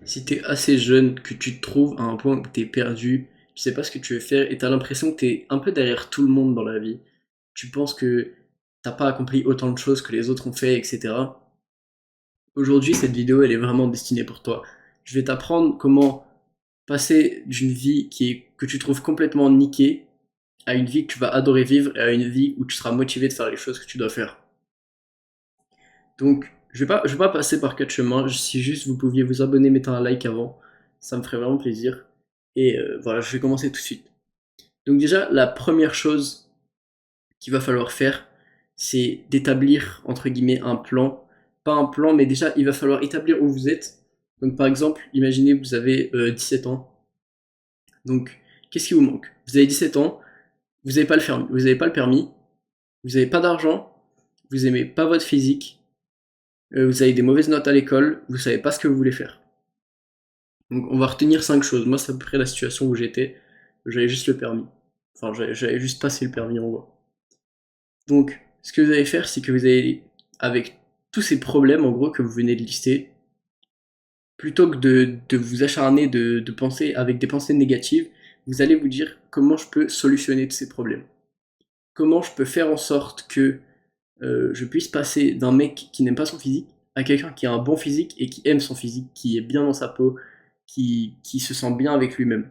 Si t'es assez jeune, que tu te trouves à un point où t'es perdu, tu sais pas ce que tu veux faire et t'as l'impression que t'es un peu derrière tout le monde dans la vie, tu penses que t'as pas accompli autant de choses que les autres ont fait, etc. Aujourd'hui, cette vidéo, elle est vraiment destinée pour toi. Je vais t'apprendre comment passer d'une vie que tu trouves complètement niquée à une vie que tu vas adorer vivre et à une vie où tu seras motivé de faire les choses que tu dois faire. Donc, je vais pas passer par quatre chemins. Si juste vous pouviez vous abonner, mettre un like avant, ça me ferait vraiment plaisir. Et voilà, je vais commencer tout de suite. Donc déjà, la première chose qu'il va falloir faire, c'est d'établir, entre guillemets, un plan. Pas un plan, mais déjà, il va falloir établir où vous êtes. Donc par exemple, imaginez que vous avez 17 ans. Donc, qu'est-ce qui vous manque? Vous avez 17 ans, vous n'avez pas le permis, vous n'avez pas d'argent, vous aimez pas votre physique, vous avez des mauvaises notes à l'école, vous savez pas ce que vous voulez faire. Donc on va retenir 5 choses. Moi, c'est à peu près la situation où j'étais. J'avais juste le permis. Enfin, j'avais juste passé le permis en gros. Donc, ce que vous allez faire, c'est que vous allez, avec tous ces problèmes en gros que vous venez de lister, plutôt que de vous acharner de penser avec des pensées négatives, vous allez vous dire comment je peux solutionner tous ces problèmes. Comment je peux faire en sorte que je puisse passer d'un mec qui n'aime pas son physique à quelqu'un qui a un bon physique et qui aime son physique, qui est bien dans sa peau, qui se sent bien avec lui-même.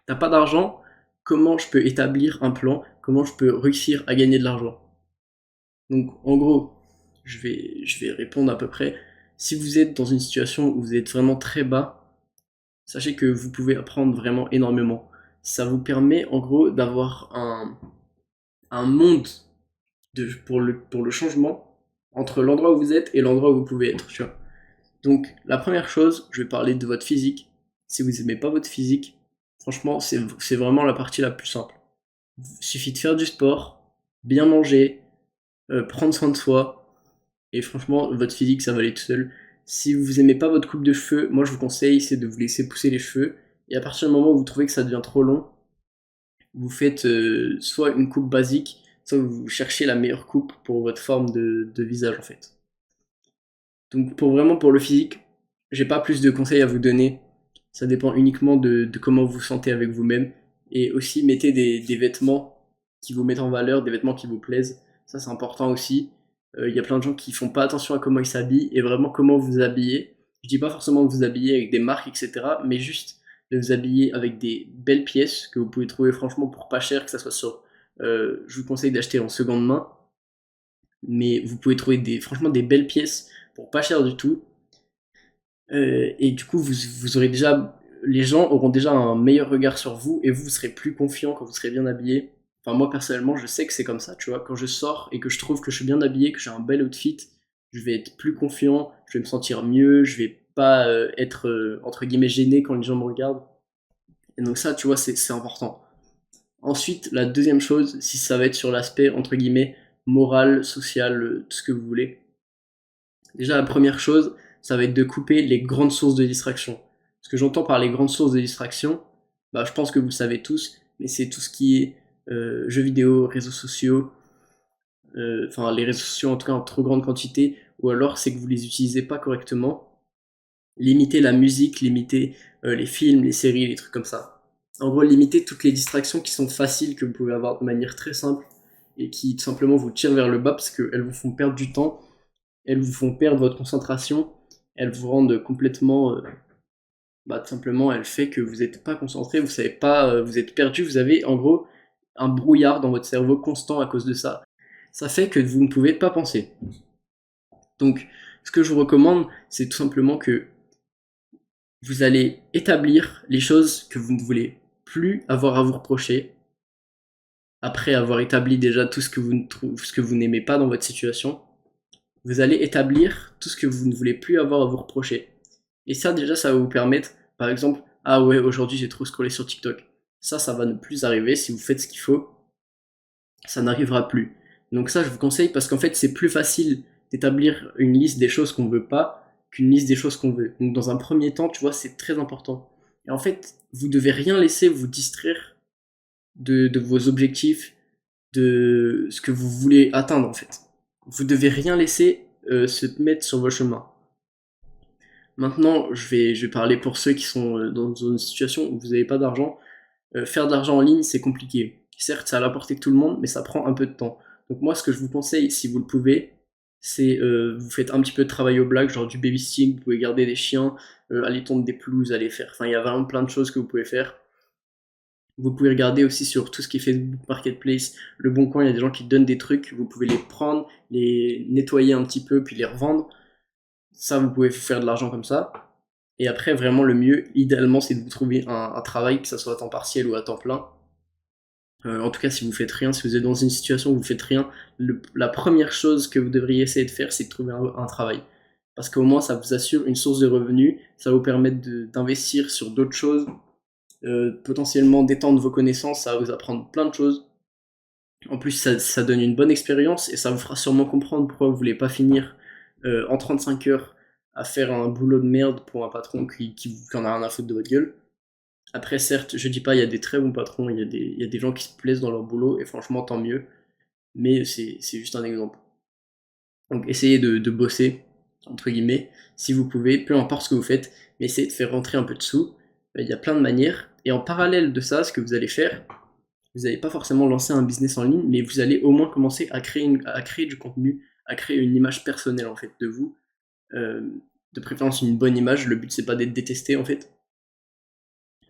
T'as pas d'argent, comment je peux établir un plan, comment je peux réussir à gagner de l'argent. Donc en gros, je vais répondre à peu près. Si vous êtes dans une situation où vous êtes vraiment très bas, sachez que vous pouvez apprendre vraiment énormément. Ça vous permet en gros d'avoir un monde pour le changement entre l'endroit où vous êtes et l'endroit où vous pouvez être. Tu vois. Donc la première chose, je vais parler de votre physique. Si vous n'aimez pas votre physique, franchement, c'est vraiment la partie la plus simple. Il suffit de faire du sport, bien manger, prendre soin de soi, et franchement, votre physique, ça va aller tout seul. Si vous aimez pas votre coupe de cheveux, moi je vous conseille, c'est de vous laisser pousser les cheveux, et à partir du moment où vous trouvez que ça devient trop long, vous faites soit une coupe basique, soit vous cherchez la meilleure coupe pour votre forme de visage en fait. Donc pour le physique, j'ai pas plus de conseils à vous donner. Ça dépend uniquement de comment vous vous sentez avec vous-même. Et aussi mettez des vêtements qui vous mettent en valeur, des vêtements qui vous plaisent. Ça c'est important aussi. Il y a plein de gens qui font pas attention à comment ils s'habillent et vraiment comment vous vous habillez. Je dis pas forcément de vous habiller avec des marques, etc. Mais juste de vous habiller avec des belles pièces que vous pouvez trouver franchement pour pas cher, que ça soit sur. Je vous conseille d'acheter en seconde main, mais vous pouvez trouver franchement des belles pièces pour pas cher du tout. Et du coup, vous aurez déjà, les gens auront déjà un meilleur regard sur vous et vous serez plus confiant quand vous serez bien habillé. Enfin, moi personnellement, je sais que c'est comme ça, tu vois. Quand je sors et que je trouve que je suis bien habillé, que j'ai un bel outfit, je vais être plus confiant, je vais me sentir mieux, je vais pas être entre guillemets gêné quand les gens me regardent. Et donc ça, tu vois, c'est important. Ensuite, la deuxième chose, si ça va être sur l'aspect entre guillemets moral, social, tout ce que vous voulez. Déjà, la première chose, ça va être de couper les grandes sources de distraction. Ce que j'entends par les grandes sources de distraction, bah, je pense que vous le savez tous, mais c'est tout ce qui est jeux vidéo, réseaux sociaux, enfin les réseaux sociaux en tout cas en trop grande quantité, ou alors c'est que vous les utilisez pas correctement. Limiter la musique, limiter les films, les séries, les trucs comme ça. En gros, limiter toutes les distractions qui sont faciles, que vous pouvez avoir de manière très simple, et qui tout simplement vous tirent vers le bas parce qu'elles vous font perdre du temps, elles vous font perdre votre concentration, elles vous rendent complètement, bah, tout simplement, elle fait que vous n'êtes pas concentré, vous savez pas, vous êtes perdu, vous avez en gros un brouillard dans votre cerveau constant à cause de ça. Ça fait que vous ne pouvez pas penser. Donc, ce que je vous recommande, c'est tout simplement que vous allez établir les choses que vous ne voulez plus avoir à vous reprocher, après avoir établi déjà tout ce que vous n'aimez pas dans votre situation. Vous allez établir tout ce que vous ne voulez plus avoir à vous reprocher. Et ça, déjà, ça va vous permettre, par exemple, ah ouais, aujourd'hui j'ai trop scrollé sur TikTok. Ça va ne plus arriver. Si vous faites ce qu'il faut, ça n'arrivera plus. Donc ça, je vous conseille parce qu'en fait, c'est plus facile d'établir une liste des choses qu'on veut pas qu'une liste des choses qu'on veut. Donc dans un premier temps, tu vois, c'est très important. Et en fait, vous devez rien laisser vous distraire de vos objectifs, de ce que vous voulez atteindre en fait. Vous devez rien laisser se mettre sur vos chemins. Maintenant, je vais parler pour ceux qui sont dans une situation où vous n'avez pas d'argent. Faire de l'argent en ligne, c'est compliqué. Certes, ça à la portée de tout le monde, mais ça prend un peu de temps. Donc moi, ce que je vous conseille, si vous le pouvez, c'est vous faites un petit peu de travail au black, genre du babysitting, vous pouvez garder des chiens, aller tondre des pelouses, aller faire. Enfin, il y a vraiment plein de choses que vous pouvez faire. Vous pouvez regarder aussi sur tout ce qui est Facebook Marketplace, Le Bon Coin, il y a des gens qui donnent des trucs, vous pouvez les prendre, les nettoyer un petit peu, puis les revendre. Ça, vous pouvez faire de l'argent comme ça. Et après, vraiment, le mieux, idéalement, c'est de vous trouver un travail, que ça soit à temps partiel ou à temps plein. En tout cas, si vous faites rien, si vous êtes dans une situation où vous faites rien, la première chose que vous devriez essayer de faire, c'est de trouver un travail. Parce qu'au moins, ça vous assure une source de revenus, ça va vous permettre d'investir sur d'autres choses, potentiellement d'étendre vos connaissances, ça va vous apprendre plein de choses. En plus, ça donne une bonne expérience et ça vous fera sûrement comprendre pourquoi vous voulez pas finir en 35 heures à faire un boulot de merde pour un patron qui en a rien à foutre de votre gueule. Après, certes, je dis pas, il y a des très bons patrons, il y a des gens qui se plaisent dans leur boulot, et franchement, tant mieux. Mais c'est juste un exemple. Donc, essayez de bosser, entre guillemets, si vous pouvez, peu importe ce que vous faites, mais essayez de faire rentrer un peu de sous. Il y a plein de manières. Et en parallèle de ça, ce que vous allez faire, vous n'allez pas forcément lancer un business en ligne, mais vous allez au moins commencer à créer du contenu, à créer une image personnelle, en fait, de vous. Euh, de préférence, une bonne image. Le but, c'est pas d'être détesté, en fait.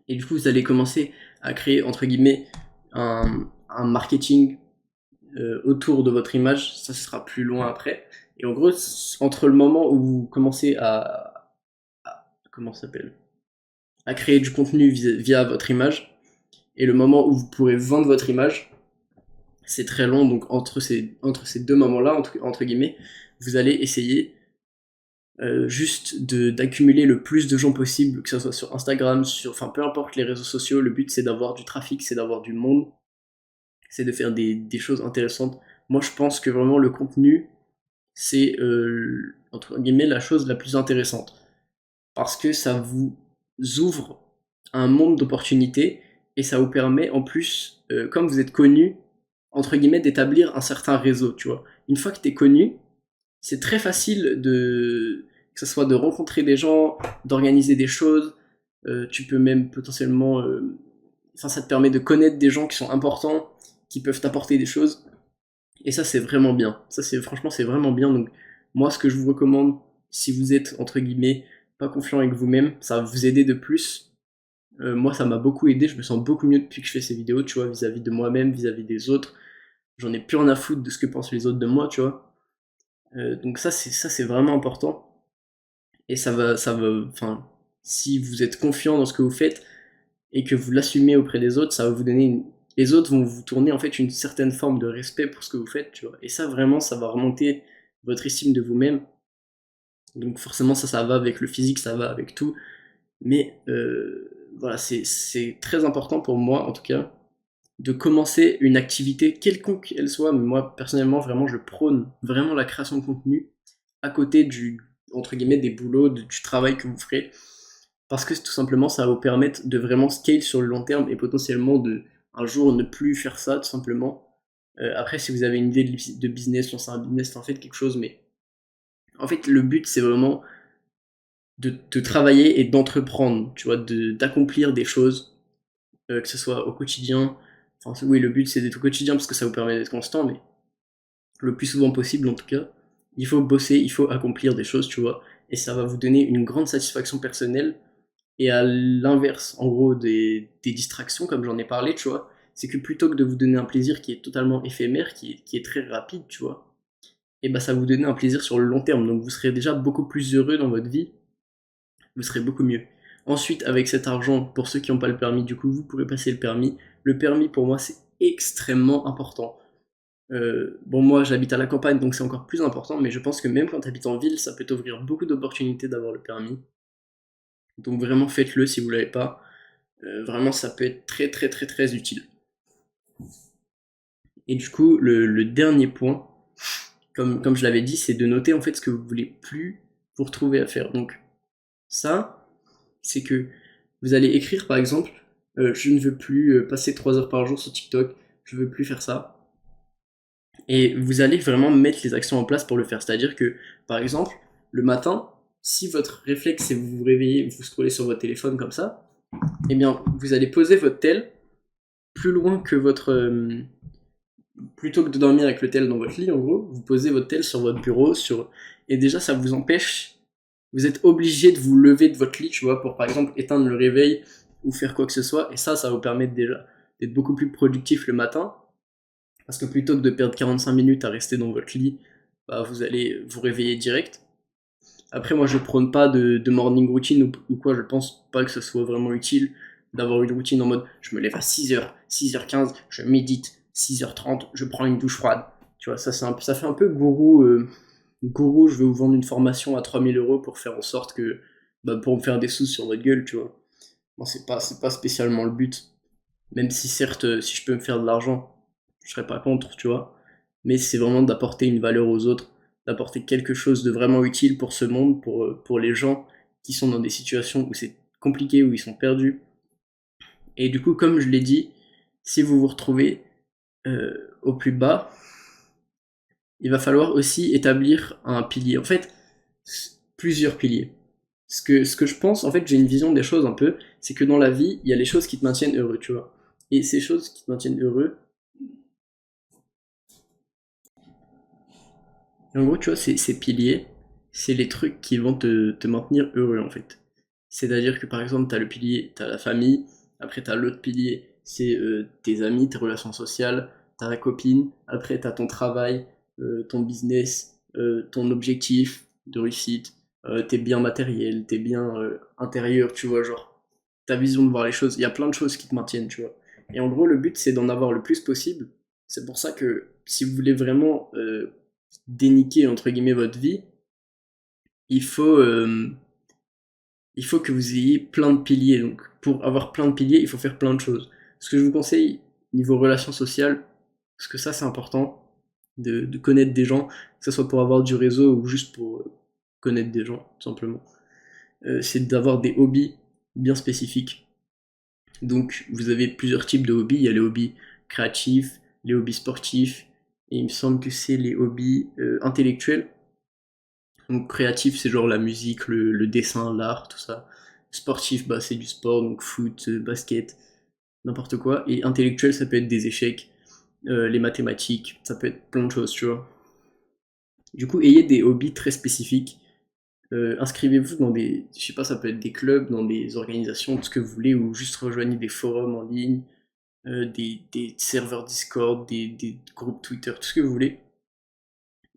Et du coup, vous allez commencer à créer, entre guillemets, un marketing autour de votre image. Ça, ce sera plus loin après. Et en gros, entre le moment où vous commencez comment ça s'appelle, à créer du contenu via votre image et le moment où vous pourrez vendre votre image, c'est très long. Donc entre ces deux moments-là, entre guillemets, vous allez essayer juste d'accumuler le plus de gens possible, que ce soit sur Instagram, enfin peu importe les réseaux sociaux. Le but, c'est d'avoir du trafic, c'est d'avoir du monde, c'est de faire des choses intéressantes. Moi, je pense que vraiment le contenu, c'est entre guillemets la chose la plus intéressante parce que ça vous ouvre un monde d'opportunités et ça vous permet en plus, comme vous êtes connu, entre guillemets, d'établir un certain réseau, tu vois. Une fois que tu es connu, c'est très facile que ce soit de rencontrer des gens, d'organiser des choses. Tu peux même potentiellement, enfin, ça te permet de connaître des gens qui sont importants, qui peuvent t'apporter des choses. Et ça, c'est vraiment bien. Ça, franchement, c'est vraiment bien. Donc, moi, ce que je vous recommande, si vous êtes, entre guillemets, pas confiant avec vous-même, ça va vous aider de plus. Moi, ça m'a beaucoup aidé. Je me sens beaucoup mieux depuis que je fais ces vidéos, tu vois, vis-à-vis de moi-même, vis-à-vis des autres. J'en ai plus rien à foutre de ce que pensent les autres de moi, tu vois. Donc ça, c'est vraiment important. Et enfin, si vous êtes confiant dans ce que vous faites et que vous l'assumez auprès des autres, ça va vous donner les autres vont vous tourner en fait une certaine forme de respect pour ce que vous faites, tu vois. Et ça, vraiment, ça va remonter votre estime de vous-même. Donc forcément, ça va avec le physique, ça va avec tout. Mais voilà, c'est très important pour moi, en tout cas, de commencer une activité, quelconque elle soit. Mais moi, personnellement, vraiment, je prône vraiment la création de contenu à côté entre guillemets, des boulots, du travail que vous ferez. Parce que tout simplement, ça va vous permettre de vraiment scale sur le long terme et potentiellement de un jour ne plus faire ça, tout simplement. Après, si vous avez une idée de business, lancer un business, en fait quelque chose, mais en fait, le but, c'est vraiment de travailler et d'entreprendre, tu vois, d'accomplir des choses, que ce soit au quotidien. Enfin, oui, le but, c'est d'être au quotidien parce que ça vous permet d'être constant, mais le plus souvent possible, en tout cas. Il faut bosser, il faut accomplir des choses, tu vois, et ça va vous donner une grande satisfaction personnelle. Et à l'inverse, en gros, des distractions, comme j'en ai parlé, tu vois, c'est que plutôt que de vous donner un plaisir qui est totalement éphémère, qui est très rapide, tu vois, et bah ça va vous donner un plaisir sur le long terme. Donc vous serez déjà beaucoup plus heureux dans votre vie, vous serez beaucoup mieux. Ensuite, avec cet argent, pour ceux qui n'ont pas le permis, du coup, vous pourrez passer le permis. Le permis, pour moi, c'est extrêmement important. Bon, moi, j'habite à la campagne, donc c'est encore plus important, mais je pense que même quand tu habites en ville, ça peut t'ouvrir beaucoup d'opportunités d'avoir le permis. Donc vraiment, faites-le si vous l'avez pas. Vraiment, ça peut être très très très très utile. Et du coup, le dernier point, comme je l'avais dit, c'est de noter en fait ce que vous voulez plus vous retrouver à faire. Donc ça, c'est que vous allez écrire par exemple, je ne veux plus passer 3 heures par jour sur TikTok, je veux plus faire ça. Et vous allez vraiment mettre les actions en place pour le faire. C'est-à-dire que, par exemple, le matin, si votre réflexe c'est vous vous réveillez, vous scrollez sur votre téléphone comme ça, eh bien vous allez poser votre tel plus loin que plutôt que de dormir avec le tel dans votre lit, en gros, vous posez votre tel sur votre bureau, et déjà ça vous empêche, vous êtes obligé de vous lever de votre lit, tu vois, pour par exemple éteindre le réveil ou faire quoi que ce soit, et ça vous permet déjà d'être beaucoup plus productif le matin, parce que plutôt que de perdre 45 minutes à rester dans votre lit, bah, vous allez vous réveiller direct. Après, moi, je prône pas de morning routine ou quoi, je pense pas que ce soit vraiment utile d'avoir une routine en mode je me lève à 6h, 6h15, je médite, 6h30, je prends une douche froide. Tu vois, ça fait un peu gourou, je vais vous vendre une formation à 3000 € pour faire en sorte que, bah, pour me faire des sous sur votre gueule, tu vois. Moi, c'est pas spécialement le but. Même si certes, si je peux me faire de l'argent, je serais pas contre, tu vois. Mais c'est vraiment d'apporter une valeur aux autres, d'apporter quelque chose de vraiment utile pour ce monde, pour les gens qui sont dans des situations où c'est compliqué, où ils sont perdus. Et du coup, comme je l'ai dit, si vous vous retrouvez au plus bas, il va falloir aussi établir un pilier. En fait, plusieurs piliers. Ce que je pense, en fait, j'ai une vision des choses un peu, c'est que dans la vie, il y a les choses qui te maintiennent heureux, tu vois. Et ces choses qui te maintiennent heureux, et en gros, tu vois, ces piliers, c'est les trucs qui vont te maintenir heureux, en fait. C'est-à-dire que, par exemple, t'as le pilier, t'as la famille, après t'as l'autre pilier, c'est tes amis, tes relations sociales, t'as la copine, après t'as ton travail, ton business, ton objectif de réussite, tes biens matériels, tes biens intérieurs, tu vois, genre, ta vision de voir les choses. Il y a plein de choses qui te maintiennent, tu vois. Et en gros, le but, c'est d'en avoir le plus possible. C'est pour ça que si vous voulez vraiment déniquer entre guillemets votre vie, il faut, euh, il faut que vous ayez plein de piliers. Donc pour avoir plein de piliers, il faut faire plein de choses. Ce que je vous conseille niveau relations sociales, parce que ça c'est important, de connaître des gens, que ce soit pour avoir du réseau ou juste pour connaître des gens, tout simplement. C'est d'avoir des hobbies bien spécifiques. Donc vous avez plusieurs types de hobbies. Il y a les hobbies créatifs, les hobbies sportifs, et il me semble que c'est les hobbies intellectuels. Donc créatif, c'est genre la musique, le dessin, l'art, tout ça. Sportif, bah, c'est du sport, donc foot, basket, n'importe quoi. Et intellectuel, ça peut être des échecs, les mathématiques, ça peut être plein de choses, tu vois. Du coup, ayez des hobbies très spécifiques. Inscrivez-vous dans des, je sais pas, ça peut être des clubs, dans des organisations, tout ce que vous voulez, ou juste rejoignez des forums en ligne, des serveurs Discord, des groupes Twitter, tout ce que vous voulez.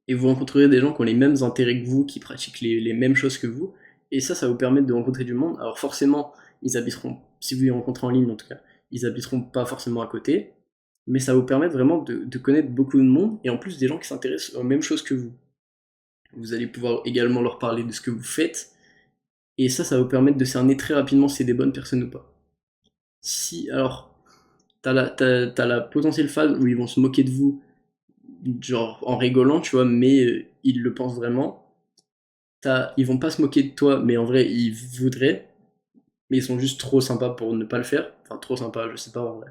Et vous rencontrerez des gens qui ont les mêmes intérêts que vous, qui pratiquent les mêmes choses que vous, et ça vous permet de rencontrer du monde. Alors forcément, ils habiteront, si vous les rencontrez en ligne en tout cas, ils habiteront pas forcément à côté, mais ça vous permet vraiment de connaître beaucoup de monde, et en plus des gens qui s'intéressent aux mêmes choses que vous. Vous allez pouvoir également leur parler de ce que vous faites, et ça va vous permettre de cerner très rapidement si c'est des bonnes personnes ou pas. Si, alors, t'as la potentielle phase où ils vont se moquer de vous, genre en rigolant, tu vois, mais ils le pensent vraiment. Ils vont pas se moquer de toi, mais en vrai, ils voudraient, mais ils sont juste trop sympas pour ne pas le faire. Enfin, trop sympas, je sais pas en vrai.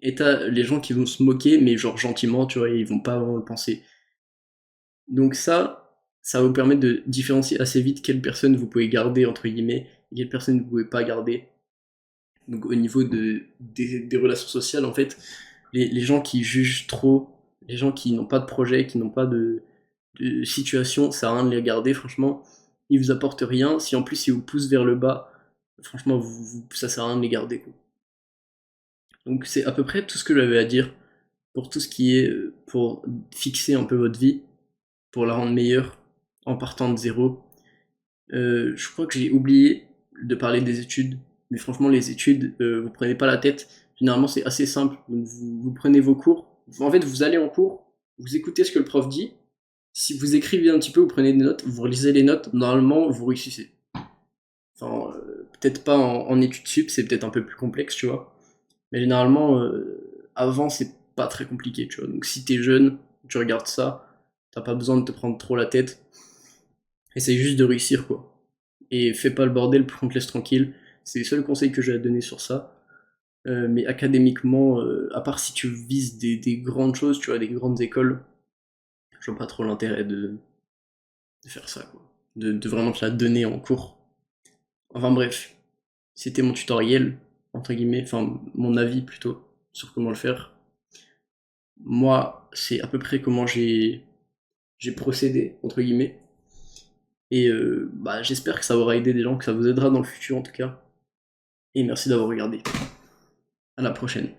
Et t'as les gens qui vont se moquer, mais genre gentiment, tu vois, ils vont pas vraiment le penser. Donc ça va vous permettre de différencier assez vite quelle personne vous pouvez garder, entre guillemets, et quelle personne vous pouvez pas garder. Donc au niveau des relations sociales, en fait, les gens qui jugent trop, les gens qui n'ont pas de projet, qui n'ont pas de situation, ça sert à rien de les garder, franchement. Ils vous apportent rien. Si en plus ils vous poussent vers le bas, franchement, ça sert à rien de les garder, quoi. Donc c'est à peu près tout ce que j'avais à dire pour tout ce qui est pour fixer un peu votre vie, pour la rendre meilleure en partant de zéro. Je crois que j'ai oublié de parler des études, mais franchement les études, vous prenez pas la tête. Généralement c'est assez simple. Donc, vous prenez vos cours. En fait, vous allez en cours, vous écoutez ce que le prof dit. Si vous écrivez un petit peu, vous prenez des notes, vous relisez les notes, normalement vous réussissez. Enfin, peut-être pas en études sup, c'est peut-être un peu plus complexe, tu vois. Mais généralement, avant, c'est pas très compliqué, tu vois. Donc si t'es jeune, tu regardes ça, t'as pas besoin de te prendre trop la tête. Essaye juste de réussir, quoi. Et fais pas le bordel, on te laisse tranquille. C'est les seuls conseils que j'ai à donner sur ça. Mais académiquement, à part si tu vises des grandes choses, tu vois, des grandes écoles, je vois pas trop l'intérêt de faire ça, quoi. de vraiment te la donner en cours. Enfin bref, c'était mon tutoriel, entre guillemets, enfin mon avis plutôt, sur comment le faire. Moi, c'est à peu près comment j'ai procédé, entre guillemets. Et bah, j'espère que ça aura aidé des gens, que ça vous aidera dans le futur en tout cas. Et merci d'avoir regardé. À la prochaine.